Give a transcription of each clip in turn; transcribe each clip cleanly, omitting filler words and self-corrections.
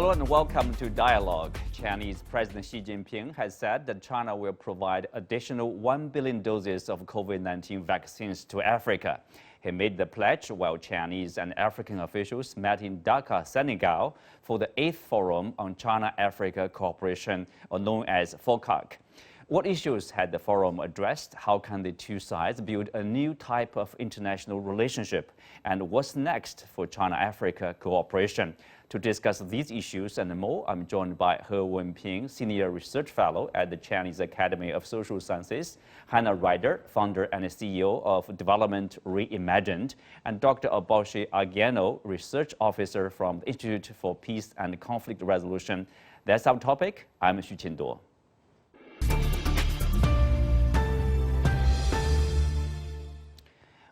Hello and welcome to Dialogue. Chinese President Xi Jinping has said that China will provide additional 1 billion doses of COVID-19 vaccines to Africa. He made the pledge while Chinese and African officials met in Dakar, Senegal, for the 8th Forum on China-Africa Cooperation, or known as FOCAC. What issues had the forum addressed? How can the two sides build a new type of international relationship? And what's next for China-Africa cooperation? To discuss these issues and more, I'm joined by He Wenping, Senior Research Fellow at the Chinese Academy of Social Sciences, Hannah Ryder, founder and CEO of Development Reimagined, and Dr. Oboshi Agiano, Research Officer from the Institute for Peace and Conflict Resolution. That's our topic. I'm Xu Qinduo.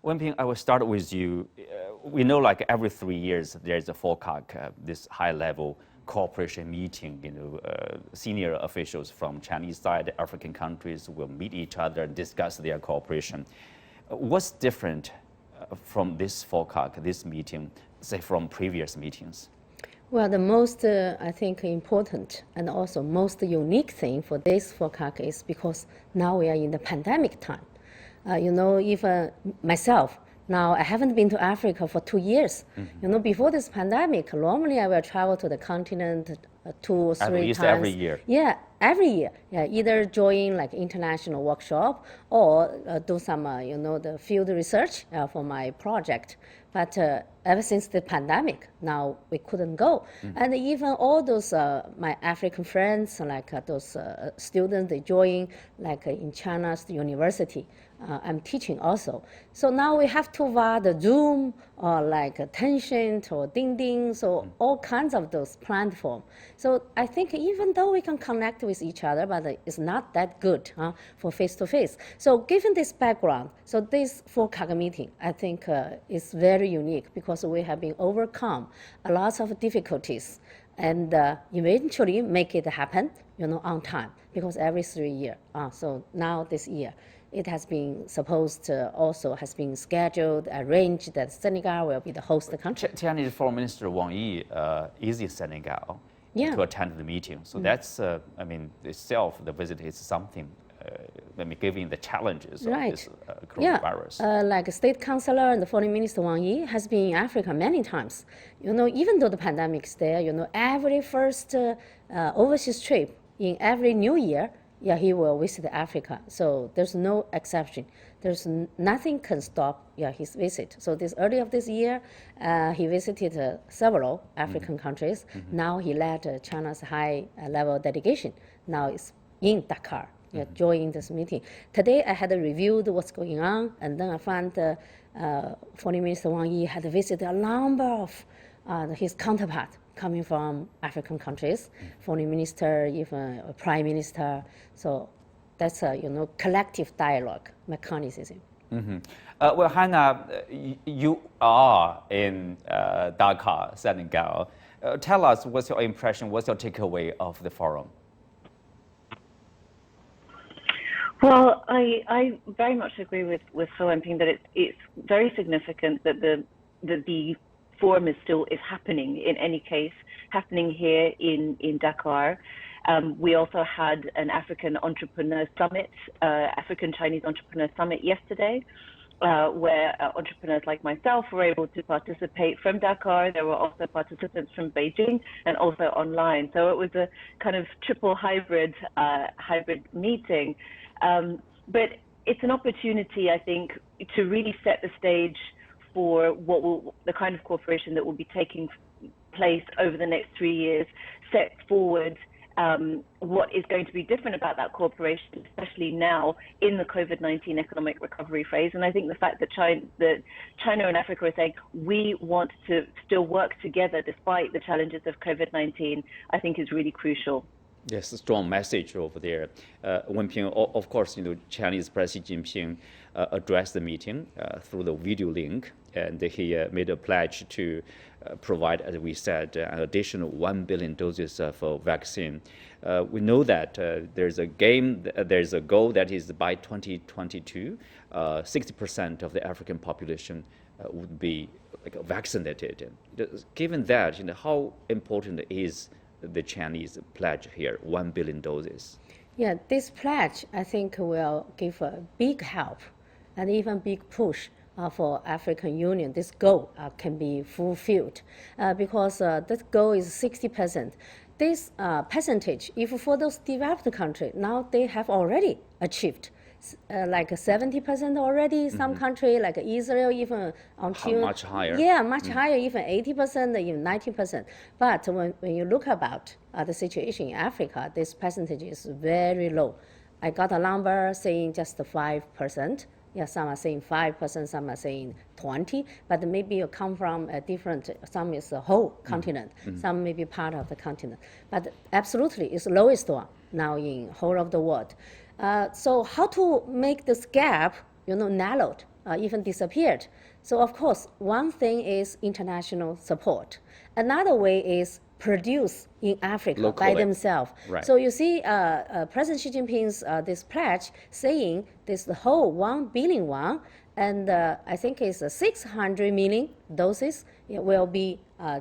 Wenping, I will start with you. We know like every 3 years there's a FOCAC, this high-level cooperation meeting. Senior officials from Chinese side, African countries will meet each other and discuss their cooperation. What's different from this FOCAC, this meeting, say from previous meetings? Well, the most, I think, important and also most unique thing for this FOCAC is because now we are in the pandemic time. Even myself, now I haven't been to Africa for 2 years. Mm-hmm. Before this pandemic, normally I will travel to the continent 2 or 3 times. At least every year. Yeah, every year. Yeah, either join like international workshop or do some, the field research for my project. But ever since the pandemic, now we couldn't go. Mm-hmm. And even all those, my African friends, like those students, they join like in China's university. I'm teaching also. So now we have to via the Zoom or like Tencent or Ding, so all kinds of those platforms. So I think even though we can connect with each other, but it's not that good for face-to-face. So given this background, so this FOCAC meeting, I think is very unique because we have been overcome a lot of difficulties and eventually make it happen, on time, because every 3 years. So now this year, it has been supposed to also has been scheduled, arranged that Senegal will be the host country. Chinese Foreign Minister Wang Yi is in Senegal to attend the meeting. So that's, itself, the visit is something, given the challenges of this coronavirus. Like State Councilor and the Foreign Minister Wang Yi has been in Africa many times. Even though the pandemic is there, every first overseas trip in every new year, he will visit Africa. So there's no exception. There's nothing can stop his visit. So early of this year, he visited several African countries. Mm-hmm. Now he led China's high-level delegation. Now it's in Dakar, joining this meeting. Today I had reviewed what's going on, and then I found Foreign Minister Wang Yi had visited a number of his counterparts coming from African countries, foreign minister, even a prime minister. So that's a collective dialogue mechanism. Mm-hmm. Well, Hannah, you are in Dakar, Senegal. Tell us what's your impression, what's your takeaway of the forum? Well, I very much agree with He Wenping that it's very significant that the forum is happening in any case, happening here in Dakar. We also had an African Entrepreneur Summit, African-Chinese Entrepreneur Summit yesterday, where entrepreneurs like myself were able to participate from Dakar. There were also participants from Beijing and also online. So it was a kind of triple hybrid meeting. But it's an opportunity, I think, to really set the stage for the kind of cooperation that will be taking place over the next 3 years, set forward what is going to be different about that cooperation, especially now in the COVID-19 economic recovery phase. And I think the fact that China and Africa are saying we want to still work together despite the challenges of COVID-19, I think is really crucial. Yes, a strong message over there. Wenping, of course, Chinese President Xi Jinping addressed the meeting through the video link, and he made a pledge to provide, as we said, an additional 1 billion doses of vaccine. We know that there's a goal that is by 2022, 60% of the African population would be vaccinated. Given that, how important is the Chinese pledge here, 1 billion doses? Yeah, this pledge, I think, will give a big help and even big push for African Union. This goal can be fulfilled because this goal is 60%. This percentage, if for those developed countries, now they have already achieved like 70% already. Some country like Israel even until much higher. Yeah, much higher, even 80%, even 90%. But when you look about the situation in Africa, this percentage is very low. I got a number saying just 5%. Yeah, some are saying 5%, some are saying 20%, but maybe you come from a different, some is the whole continent, some may be part of the continent. But absolutely, it's lowest one now in whole of the world. So how to make this gap, narrowed, even disappeared? So of course, one thing is international support. Another way is produce in Africa locally by themselves. Right. So you see, President Xi Jinping's this pledge saying this whole 1 billion yuan, and I think it's 600 million doses will be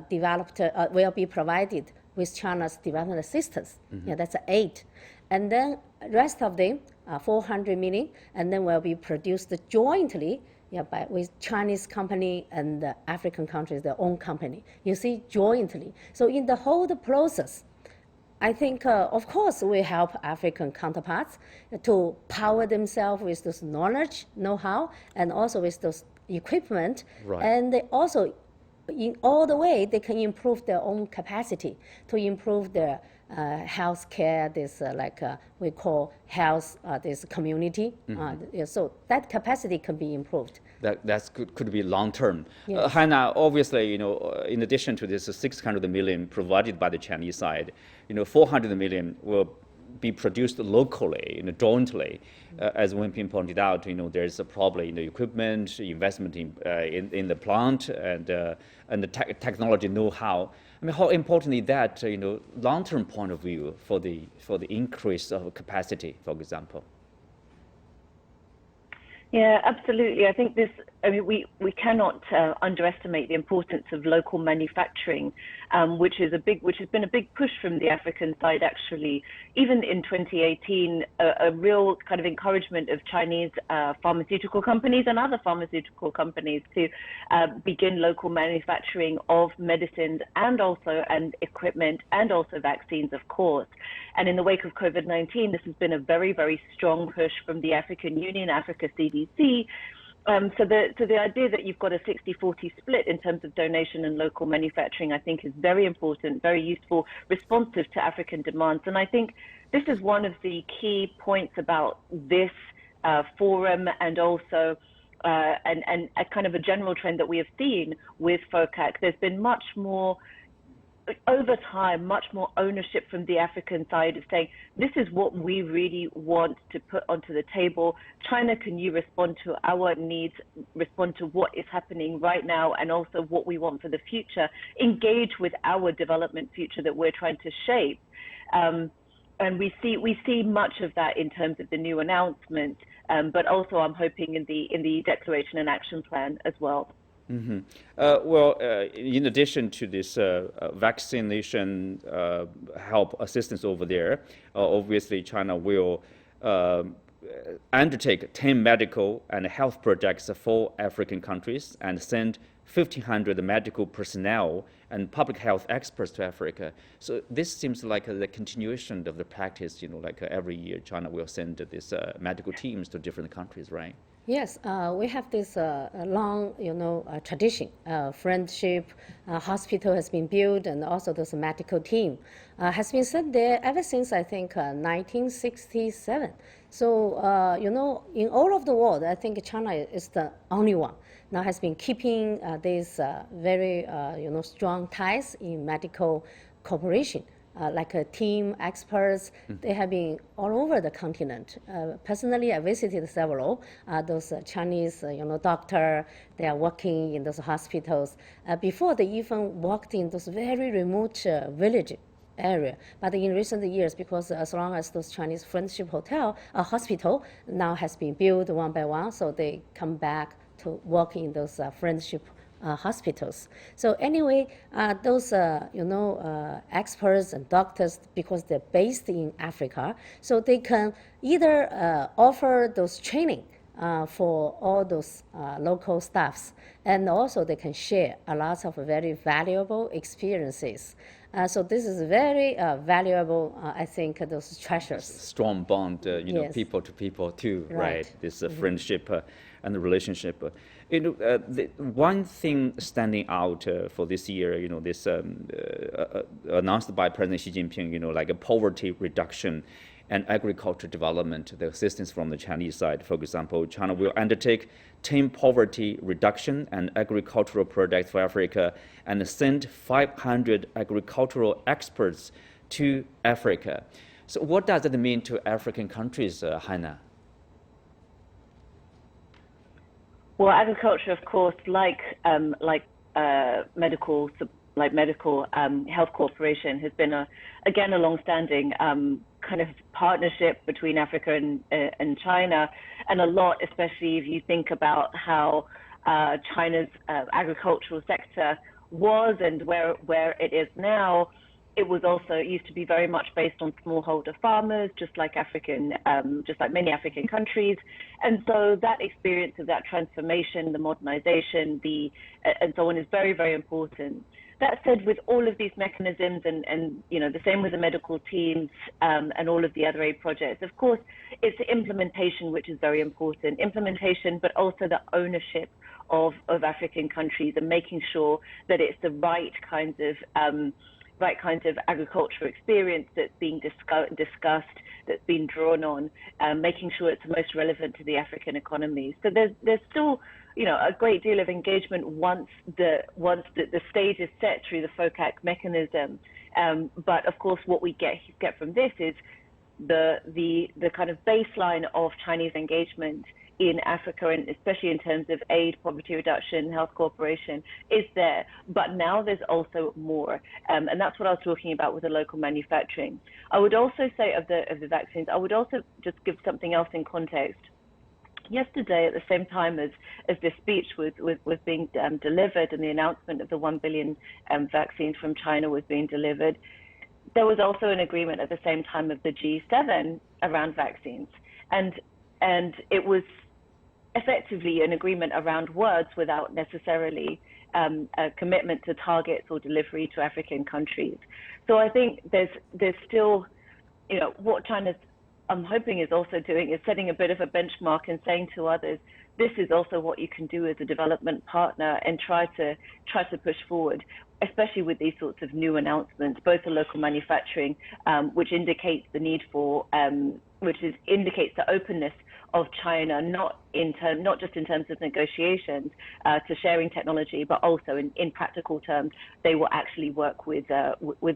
developed, will be provided with China's development assistance. Yeah, that's 8. And then rest of them, 400 million, and then will be produced jointly with Chinese company and the African countries, their own company. You see, jointly. So in the whole process, I think, of course, we help African counterparts to power themselves with this knowledge, know-how, and also with those equipment. Right. And they also, in all the way, they can improve their own capacity to improve their health care, this we call health, this community. So that capacity can be improved. That's could be long term. Yes. Hannah, obviously, in addition to this 600 million provided by the Chinese side, 400 million will be produced locally, jointly. As Wenping pointed out, there's probably equipment, investment in the plant, and the technology know-how. I mean, how important is that, long-term point of view for the increase of capacity, for example? Yeah, absolutely. I think we cannot underestimate the importance of local manufacturing, which has been a big push from the African side, actually. Even in 2018, a real kind of encouragement of Chinese pharmaceutical companies and other pharmaceutical companies to begin local manufacturing of medicines and equipment and also vaccines, of course. And in the wake of COVID-19, this has been a very, very strong push from the African Union, Africa CDC. So the idea that you've got a 60-40 split in terms of donation and local manufacturing, I think, is very important, very useful, responsive to African demands. And I think this is one of the key points about this forum, and also and a kind of a general trend that we have seen with FOCAC. There's been much more, over time, much more ownership from the African side of saying, this is what we really want to put onto the table. China, can you respond to our needs, respond to what is happening right now, and also what we want for the future, engage with our development future that we're trying to shape. And we see much of that in terms of the new announcement, but also I'm hoping in the declaration and action plan as well. Mm-hmm. In addition to this vaccination help assistance over there, obviously China will undertake 10 medical and health projects for African countries and send 1,500 medical personnel and public health experts to Africa. So this seems like the continuation of the practice, like every year China will send these medical teams to different countries, right? Yes, we have this long, tradition. Friendship hospital has been built, and also this medical team has been sent there ever since, I think, 1967. So, in all of the world, I think China is the only one now has been keeping these very, strong ties in medical cooperation. Like a team experts, they have been all over the continent. Personally, I visited several those Chinese, doctor. They are working in those hospitals before they even walked in those very remote village area. But in recent years, because as long as those Chinese Friendship hospital now has been built one by one, so they come back to work in those Friendship hospitals. So anyway, those experts and doctors, because they're based in Africa, so they can either offer those training for all those local staffs, and also they can share a lot of very valuable experiences. So this is very valuable, I think, those treasures. Strong bond, Yes. people to people too, right? Right. This friendship and the relationship. The one thing standing out for this year, this announced by President Xi Jinping, like a poverty reduction and agriculture development, the assistance from the Chinese side. For example, China will undertake 10 poverty reduction and agricultural projects for Africa and send 500 agricultural experts to Africa. So what does it mean to African countries, Hannah? Well, agriculture, of course, like medical health cooperation, has been a long-standing kind of partnership between Africa and China, and a lot, especially if you think about how China's agricultural sector was and where it is now. It used to be very much based on smallholder farmers, just like many African countries. And so that experience of that transformation, the modernization, and so on is very, very important. That said, with all of these mechanisms and the same with the medical teams and all of the other aid projects, of course, it's the implementation which is very important. Implementation, but also the ownership of African countries and making sure that it's the right kinds of agricultural experience that's being discussed, that's been drawn on, making sure it's most relevant to the African economy. So there's still, a great deal of engagement once the stage is set through the FOCAC mechanism. But of course, what we get from this is the kind of baseline of Chinese engagement in Africa, and especially in terms of aid, poverty reduction, health cooperation, is there. But now there's also more, and that's what I was talking about with the local manufacturing. I would also say of the vaccines, I would also just give something else in context. Yesterday, at the same time as this speech was being delivered and the announcement of the 1 billion vaccines from China was being delivered, there was also an agreement at the same time of the G7 around vaccines. And it was effectively an agreement around words without necessarily a commitment to targets or delivery to African countries. So I think there's still, what China's, I'm hoping, is also doing is setting a bit of a benchmark and saying to others, this is also what you can do as a development partner, and try to push forward, especially with these sorts of new announcements, both the local manufacturing, which indicates the need for, indicates the openness of China, not just in terms of negotiations to sharing technology, but also in practical terms, they will actually work with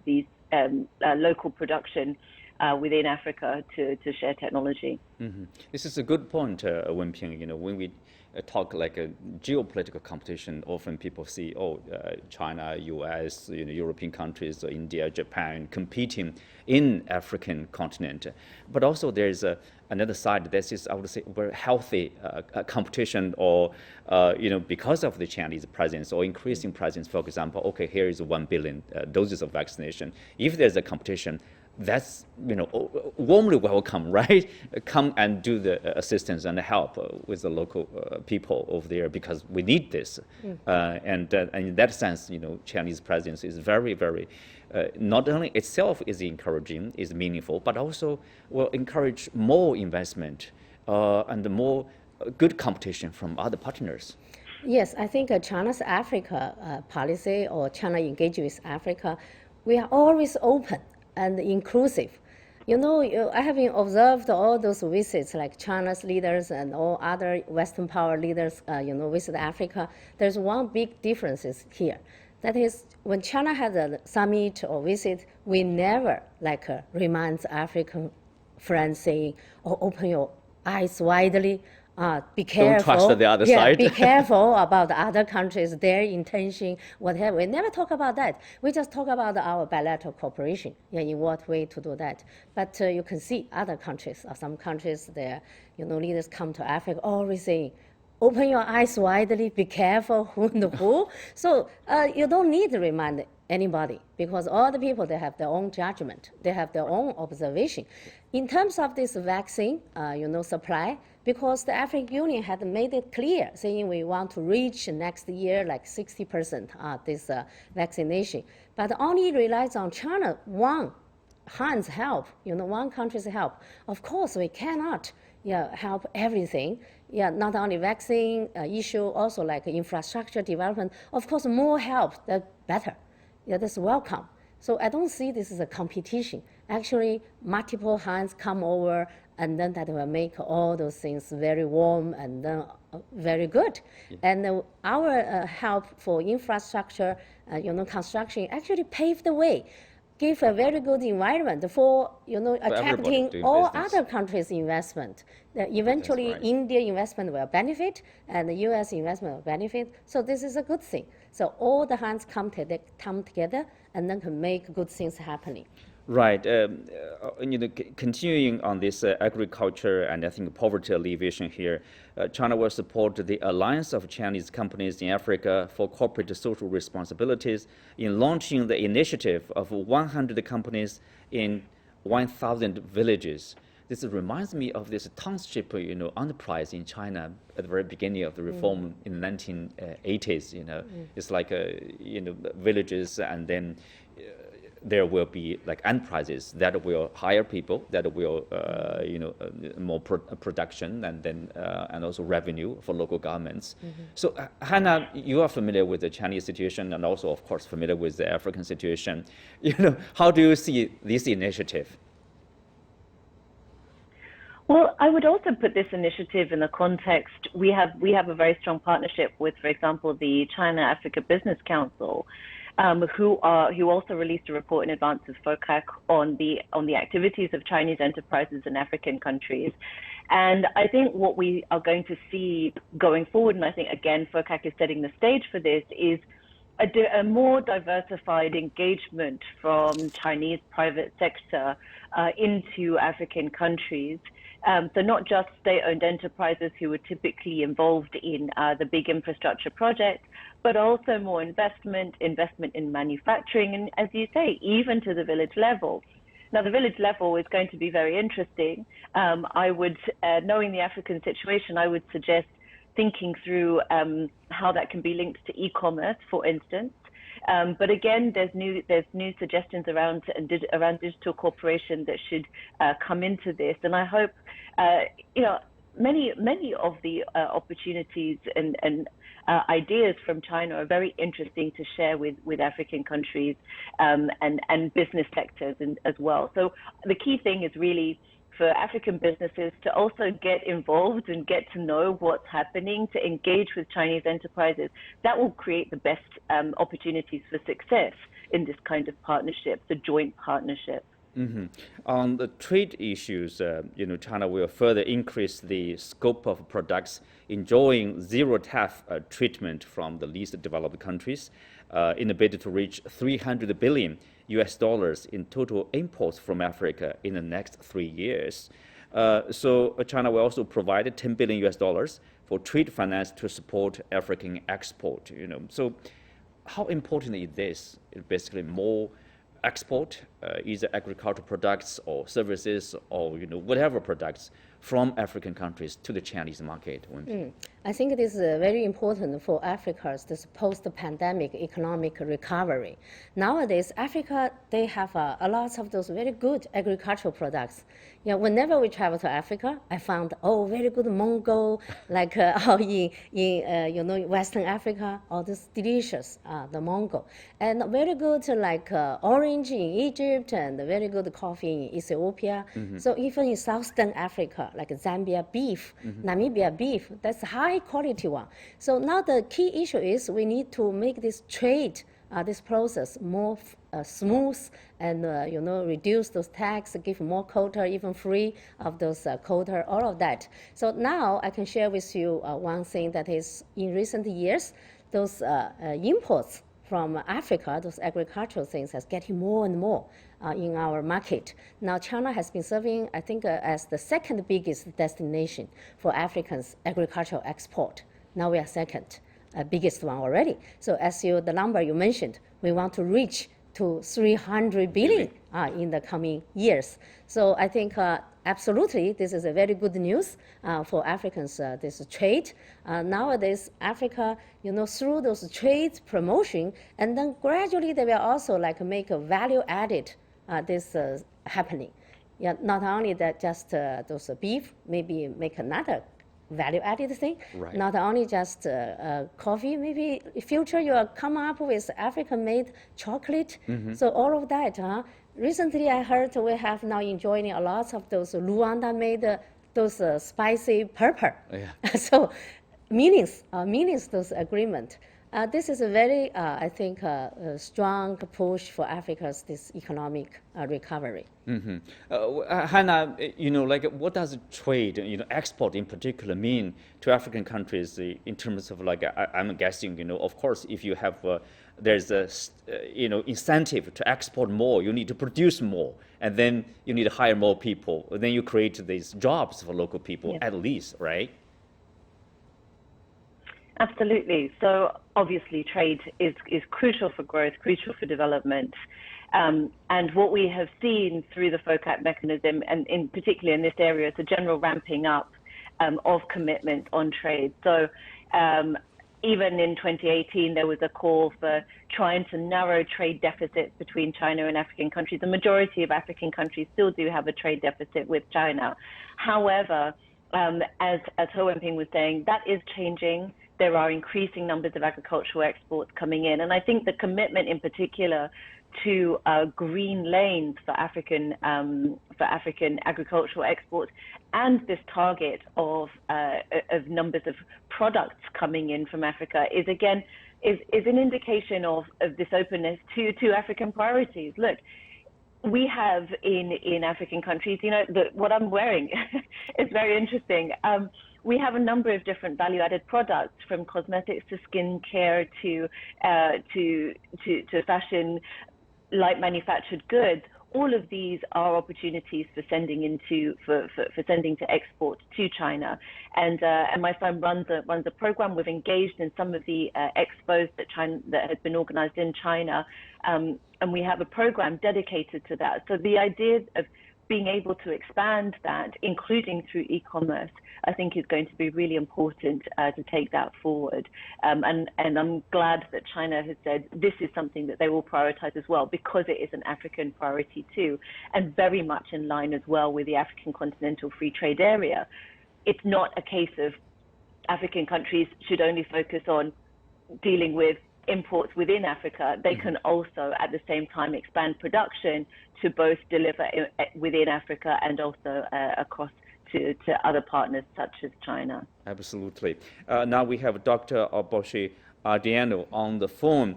these local production within Africa to share technology. Mm-hmm. This is a good point, Wenping. When we talk like a geopolitical competition, often people see, China, US, European countries, India, Japan competing in African continent. But also there's another side. This is, I would say, very healthy competition, or because of the Chinese presence or increasing presence. For example, okay, here is 1 billion doses of vaccination. If there's a competition, that's warmly welcome, right? Come and do the assistance and help with the local people over there, because we need this. And in that sense, Chinese presence is very, very not only itself is encouraging, is meaningful, but also will encourage more investment and more good competition from other partners. Yes, I think China's Africa policy, or China engage with Africa, we are always open and inclusive. I have been observed all those visits, like China's leaders and all other Western power leaders, visit Africa. There's one big difference here. That is, when China has a summit or visit, we never reminds African friends saying, open your eyes widely. Be careful. Don't trust the other side. Be careful about the other countries, their intention, whatever. We never talk about that. We just talk about our bilateral cooperation. In what way to do that. But you can see other countries, some countries, their leaders come to Africa always saying, open your eyes widely, be careful who and who. So you don't need to remind anybody because all the people, they have their own judgment. They have their own observation. In terms of this vaccine, supply, because the African Union had made it clear, saying we want to reach next year like 60% this vaccination, but only relies on China, one hand's help, one country's help. Of course, we cannot help everything. Not only vaccine issue, also like infrastructure development. Of course, more help, the better. That's welcome. So I don't see this as a competition. Actually, multiple hands come over, and then that will make all those things very warm and then very good. Yeah. And our help for infrastructure, construction actually paved the way, give a very good environment for attracting all business. Other countries' investment. Eventually, right. India investment will benefit, and the U.S. investment will benefit. So this is a good thing. So all the hands come together, and then can make good things happening. Right. Continuing on this agriculture and I think poverty alleviation here, China will support the Alliance of Chinese Companies in Africa for Corporate Social Responsibilities in launching the initiative of 100 companies in 1,000 villages. This reminds me of this township, enterprise in China at the very beginning of the reform in the 1980s. It's like, villages, and then there will be like enterprises that will hire people, that will, more production, and then and also revenue for local governments. So, Hannah, you are familiar with the Chinese situation, and also, of course, familiar with the African situation. How do you see this initiative? Well, I would also put this initiative in the context. We have a very strong partnership with, for example, the China Africa Business Council, who also released a report in advance of FOCAC on the activities of Chinese enterprises in African countries. And I think what we are going to see going forward, and I think again FOCAC is setting the stage for this, is a more diversified engagement from Chinese private sector into African countries. So not just state-owned enterprises who are typically involved in the big infrastructure projects, but also more investment in manufacturing, and as you say, even to the village level. Now, the village level is going to be very interesting. I would, knowing the African situation, I would suggest thinking through how that can be linked to e-commerce, for instance. But again, there's new suggestions around digital cooperation that should come into this, and I hope many of the opportunities and ideas from China are very interesting to share with African countries and business sectors as well. So the key thing is really for African businesses to also get involved and get to know what's happening, to engage with Chinese enterprises. That will create the best opportunities for success in this kind of partnership, the joint partnership. On the trade issues, China will further increase the scope of products enjoying zero tariff treatment from the least developed countries in a bid to reach $300 billion in total imports from Africa in the next 3 years. So China will also provide $10 billion for trade finance to support African export. So how important is this? It's basically more export, either agricultural products or services or whatever products from African countries to the Chinese market. I think it is very important for Africa's this post-pandemic economic recovery. Nowadays, Africa, they have a lot of those very good agricultural products. Whenever we travel to Africa, I found very good mango, like in Western Africa, all this delicious the mango, and very good like orange in Egypt, and very good coffee in Ethiopia. So even in Southern Africa, like Zambia beef, Namibia beef, that's high quality one. So now the key issue is we need to make this trade, this process more smooth, and reduce those tax, give more quota, even free of those quota, all of that. So now I can share with you one thing that is in recent years, those imports from Africa, those agricultural things, has getting more and more in our market. Now China has been serving, I think, as the second biggest destination for Africans' agricultural export. Now we are second, biggest one already. So as the number you mentioned, we want to reach to 300 billion in the coming years. So I think absolutely this is a very good news for Africans, this trade. Nowadays, Africa, through those trade promotion, and then gradually they will also make a value added this happening. Yeah, not only that, just those beef, maybe make another value-added thing. Right. Not only just coffee, maybe in future you will come up with African-made chocolate. So all of that. Recently I heard we have now enjoying a lot of those Luanda-made those spicy pepper. Yeah. So meanings those agreement. This is a very, I think, strong push for Africa's this economic recovery. Hannah, what does trade, export in particular, mean to African countries in terms of I'm guessing, of course, if you have, there's a, incentive to export more, you need to produce more, and then you need to hire more people, and then you create these jobs for local people, at least, right? Absolutely. So obviously trade is crucial for growth, crucial for development. And what we have seen through the FOCAC mechanism, and in particular in this area, is a general ramping up of commitment on trade. So even in 2018, there was a call for trying to narrow trade deficits between China and African countries. The majority of African countries still do have a trade deficit with China. However, as Ho Wenping was saying, that is changing. There are increasing numbers of agricultural exports coming in. And I think the commitment in particular to green lanes for African agricultural exports, and this target of numbers of products coming in from Africa is an indication of this openness to African priorities. Look, we have in African countries, what I'm wearing is very interesting. We have a number of different value-added products, from cosmetics to skincare to fashion, light manufactured goods. All of these are opportunities for sending to export to China, and my firm runs a program. We've engaged in some of the expos that has been organized in China, and we have a program dedicated to that. So the idea of being able to expand that, including through e-commerce, I think is going to be really important to take that forward. And I'm glad that China has said this is something that they will prioritize as well, because it is an African priority too, and very much in line as well with the African Continental Free Trade Area. It's not a case of African countries should only focus on dealing with imports within Africa. They can also at the same time expand production to both deliver within Africa and also across to other partners such as China. Absolutely. Now we have Dr. Oboshi Ardiano on the phone.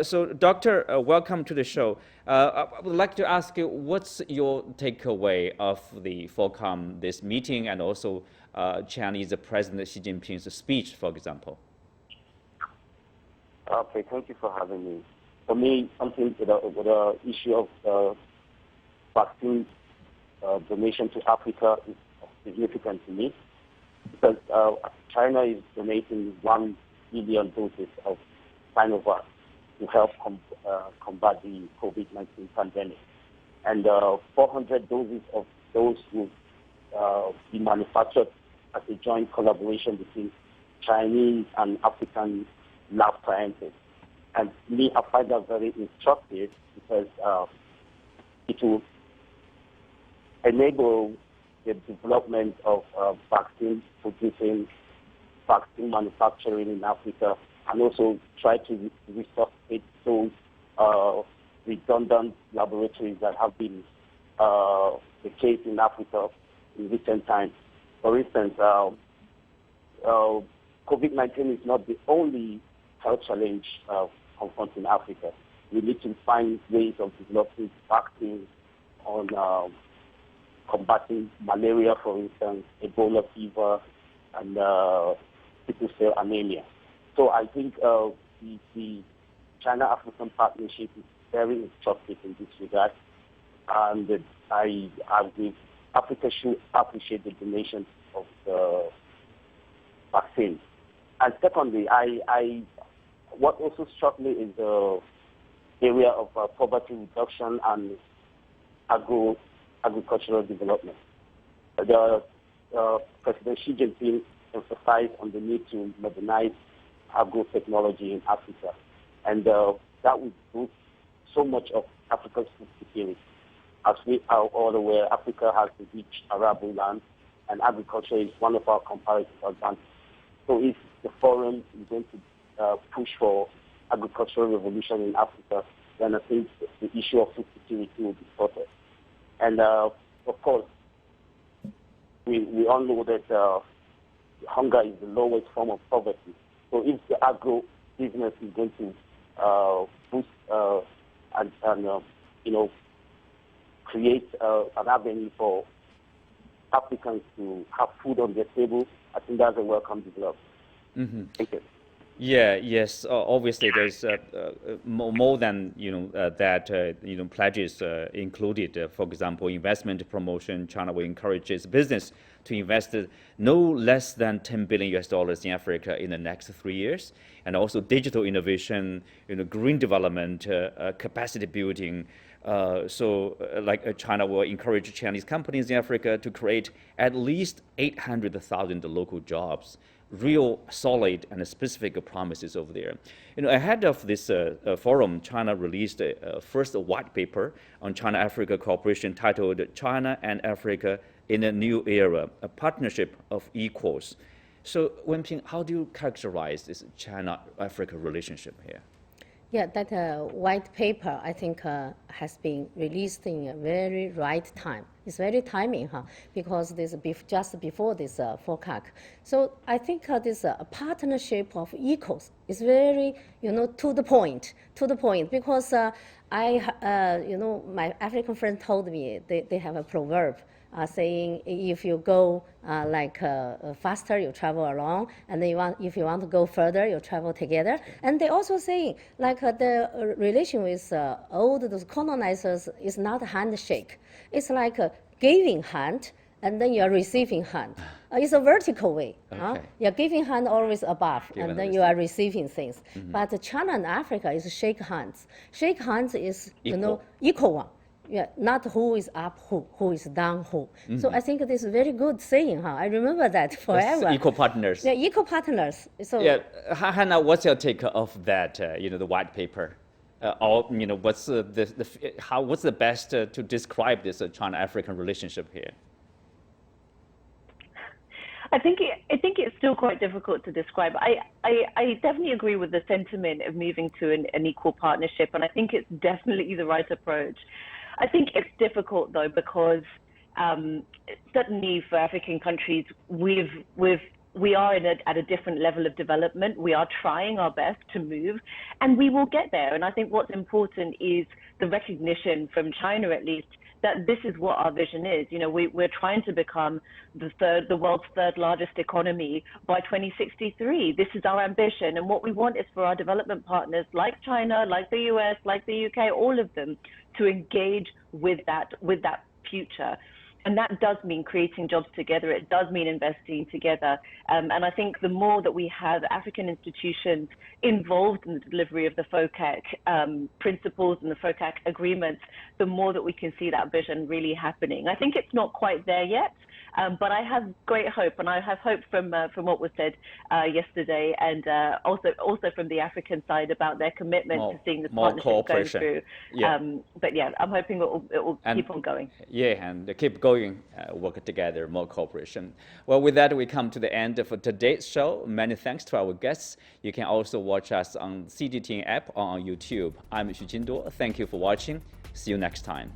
So Doctor, welcome to the show. I would like to ask you, what's your takeaway of the FOCAC, this meeting, and also Chinese President Xi Jinping's speech, for example? Okay, thank you for having me. For me, something with the issue of vaccine donation to Africa is significant to me, because China is donating 1 billion doses of Sinovac to help combat the COVID-19 pandemic. And 400 doses of those will be manufactured as a joint collaboration between Chinese and African lab scientists. And me, I find that very instructive, because it will enable the development of vaccine producing, vaccine manufacturing in Africa, and also try to resuscitate those redundant laboratories that have been the case in Africa in recent times. For instance, COVID-19 is not the only health challenge confronting Africa. We need to find ways of developing vaccines on combating malaria, for instance, Ebola fever, and sickle cell anemia. So I think the China-African partnership is very instructive in this regard, and Africa should appreciate the donation of the vaccine. And secondly, what also struck me is the area of poverty reduction and agricultural development. President Xi Jinping emphasized on the need to modernize agro-technology in Africa, and that would boost so much of Africa's food security. As we are all aware, Africa has the rich arable land, and agriculture is one of our comparative advantages. So if the forum is going to push for agricultural revolution in Africa, then I think the issue of food security will be sorted. And of course, we all know that hunger is the lowest form of poverty. So if the agro business is going to boost and create an avenue for Africans to have food on their table, I think that's a welcome development. Mm-hmm. Thank you. Yeah, yes. Obviously, there's more than that. Pledges included. For example, investment promotion. China will encourage its business to invest no less than $10 billion in Africa in the next 3 years, and also digital innovation, green development, capacity building. China will encourage Chinese companies in Africa to create at least 800,000 local jobs. Real solid and specific promises over there. Ahead of this forum, China released a first white paper on China-Africa cooperation titled China and Africa in a New Era, a partnership of equals. So, Wenping, how do you characterize this China-Africa relationship here? Yeah, that white paper, I think, has been released in a very right time. It's very timing, because this just before this FOCAC. So I think this partnership of equals is very, to the point, because my African friend told me they have a proverb saying if you go faster, you travel along, and then if you want to go further, you travel together. And they also saying the relation with all those colonizers is not a handshake. It's like a giving hand, and then you're receiving hand. It's a vertical way. Okay. You're giving hand always above, and then you are receiving things. Mm-hmm. But China and Africa is shake hands. Shake hands is equal one. Yeah, not who is up, who is down, who. Mm-hmm. So I think this is very good saying. I remember that forever. That's equal partners. Yeah, equal partners. So yeah, Hannah, what's your take of that? The white paper. What's the best to describe this China-African relationship here? I think it's still quite difficult to describe. I definitely agree with the sentiment of moving to an equal partnership, and I think it's definitely the right approach. I think it's difficult though because certainly for African countries, we are at a different level of development. We are trying our best to move, and we will get there. And I think what's important is the recognition from China, at least, that this is what our vision is. We're trying to become the world's third largest economy by 2063. This is our ambition, and what we want is for our development partners, like China, like the US, like the UK, all of them, to engage with that future. And that does mean creating jobs together. It does mean investing together. And I think the more that we have African institutions involved in the delivery of the FOCAC principles and the FOCAC agreements, the more that we can see that vision really happening. I think it's not quite there yet, but I have great hope, and I have hope from what was said yesterday, and also from the African side about their commitment to seeing this partnership go through. Yeah. But yeah, I'm hoping it will keep on going. Yeah, and keep going, work together, more cooperation. Well, with that, we come to the end of today's show. Many thanks to our guests. You can also watch us on CGTN app or on YouTube. I'm Xu Jinduo. Thank you for watching. See you next time.